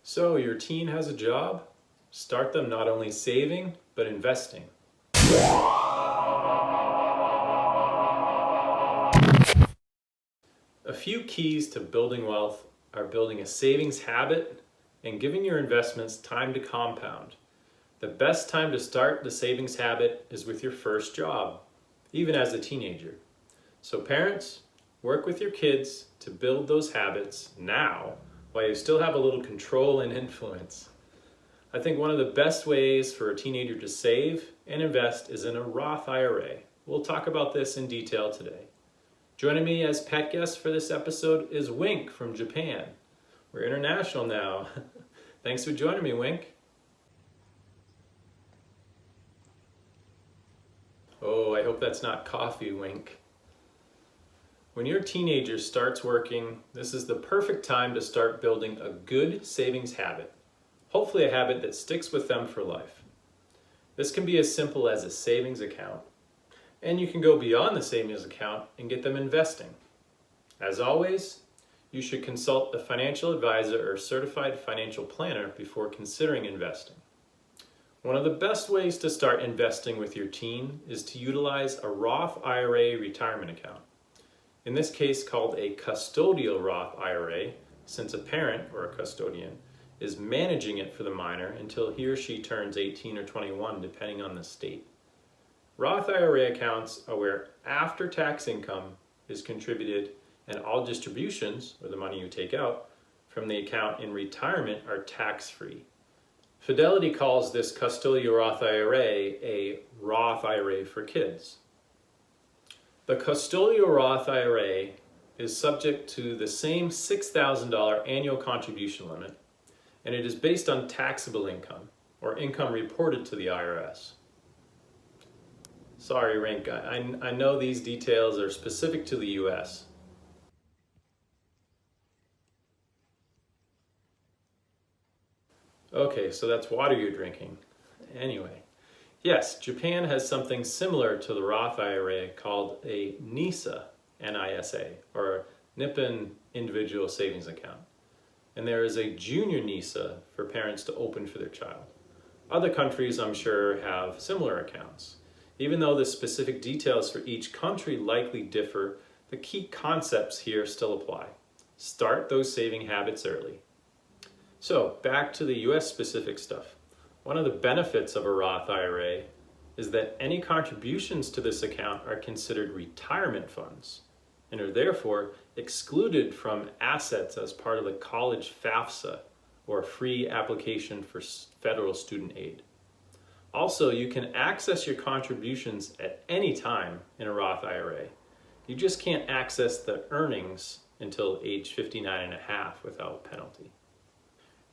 So your teen has a job? Start them not only saving, but investing. A few keys to building wealth are building a savings habit and giving your investments time to compound. The best time to start the savings habit is with your first job, even as a teenager. So parents, work with your kids to build those habits now while you still have a little control and influence. I think one of the best ways for a teenager to save and invest is in a Roth IRA. We'll talk about this in detail today. Joining me as pet guest for this episode is Wink from Japan. We're international now. Thanks for joining me, Wink. Oh, I hope that's not coffee, Wink. When your teenager starts working, this is the perfect time to start building a good savings habit. Hopefully a habit that sticks with them for life. This can be as simple as a savings account, and you can go beyond the savings account and get them investing. As always, you should consult a financial advisor or certified financial planner before considering investing. One of the best ways to start investing with your teen is to utilize a Roth IRA retirement account. In this case called a Custodial Roth IRA, since a parent or a custodian is managing it for the minor until he or she turns 18 or 21, depending on the state. Roth IRA accounts are where after-tax income is contributed and all distributions, or the money you take out, from the account in retirement are tax-free. Fidelity calls this Custodial Roth IRA a Roth IRA for kids. The Custodial Roth IRA is subject to the same $6,000 annual contribution limit, and it is based on taxable income, or income reported to the IRS. Sorry, Rink, I know these details are specific to the US. Okay, so that's water you're drinking. Anyway. Yes, Japan has something similar to the Roth IRA called a NISA, N-I-S-A, or Nippon Individual Savings Account. And there is a junior NISA for parents to open for their child. Other countries, I'm sure, have similar accounts. Even though the specific details for each country likely differ, the key concepts here still apply. Start those saving habits early. So, back to the US specific stuff. One of the benefits of a Roth IRA is that any contributions to this account are considered retirement funds and are therefore excluded from assets as part of the college FAFSA, or free application for federal student aid. Also, you can access your contributions at any time in a Roth IRA. You just can't access the earnings until age 59 and a half without penalty.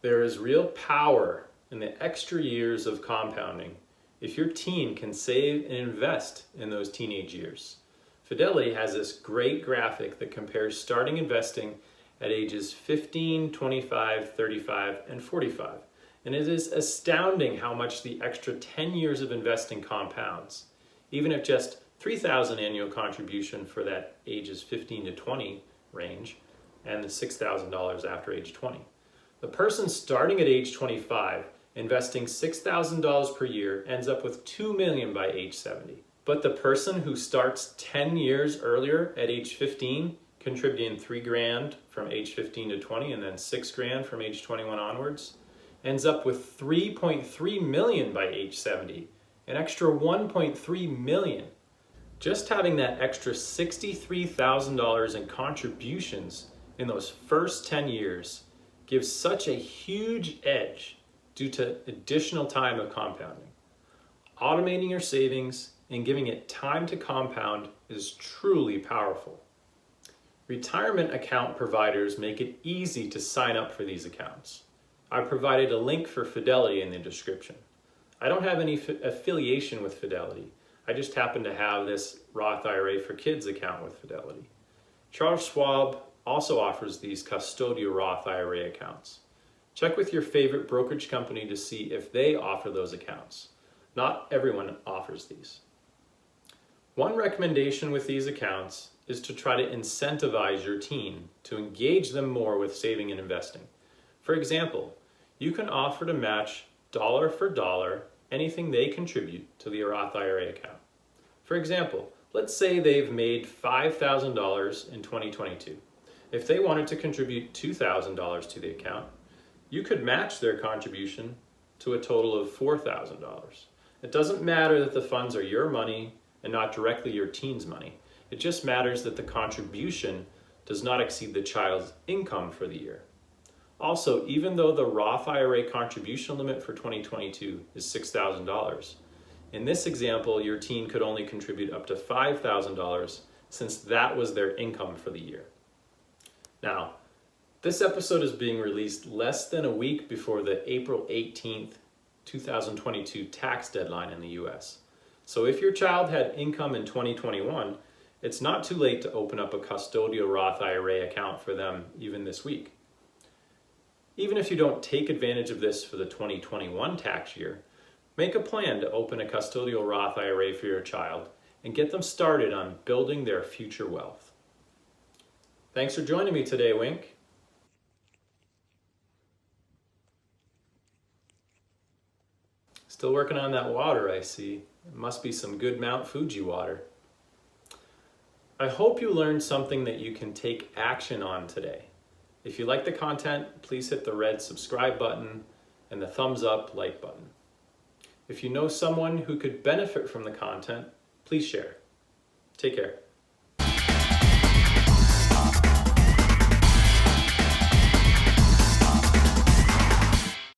There is real power in the extra years of compounding if your teen can save and invest in those teenage years. Fidelity has this great graphic that compares starting investing at ages 15, 25, 35, and 45. And it is astounding how much the extra 10 years of investing compounds, even if just $3,000 annual contribution for that ages 15 to 20 range, and the $6,000 after age 20. The person starting at age 25 investing $6,000 per year ends up with $2 million by age 70. But the person who starts 10 years earlier at age 15, contributing $3,000 from age 15 to 20 and then $6,000 from age 21 onwards, ends up with $3.3 million by age 70, an extra $1.3 million. Just having that extra $63,000 in contributions in those first 10 years gives such a huge edge due to additional time of compounding. Automating your savings and giving it time to compound is truly powerful. Retirement account providers make it easy to sign up for these accounts. I provided a link for Fidelity in the description. I don't have any affiliation with Fidelity. I just happen to have this Roth IRA for Kids account with Fidelity. Charles Schwab also offers these Custodial Roth IRA accounts. Check with your favorite brokerage company to see if they offer those accounts. Not everyone offers these. One recommendation with these accounts is to try to incentivize your teen to engage them more with saving and investing. For example, you can offer to match dollar for dollar anything they contribute to the Roth IRA account. For example, let's say they've made $5,000 in 2022. If they wanted to contribute $2,000 to the account, you could match their contribution to a total of $4,000. It doesn't matter that the funds are your money and not directly your teen's money. It just matters that the contribution does not exceed the child's income for the year. Also, even though the Roth IRA contribution limit for 2022 is $6,000, in this example, your teen could only contribute up to $5,000 since that was their income for the year. Now, this episode is being released less than a week before the April 18th, 2022 tax deadline in the US. So if your child had income in 2021, it's not too late to open up a custodial Roth IRA account for them even this week. Even if you don't take advantage of this for the 2021 tax year, make a plan to open a custodial Roth IRA for your child and get them started on building their future wealth. Thanks for joining me today, Wink. Still working on that water, I see. It must be some good Mount Fuji water. I hope you learned something that you can take action on today. If you like the content, please hit the red subscribe button and the thumbs up like button. If you know someone who could benefit from the content, please share. Take care.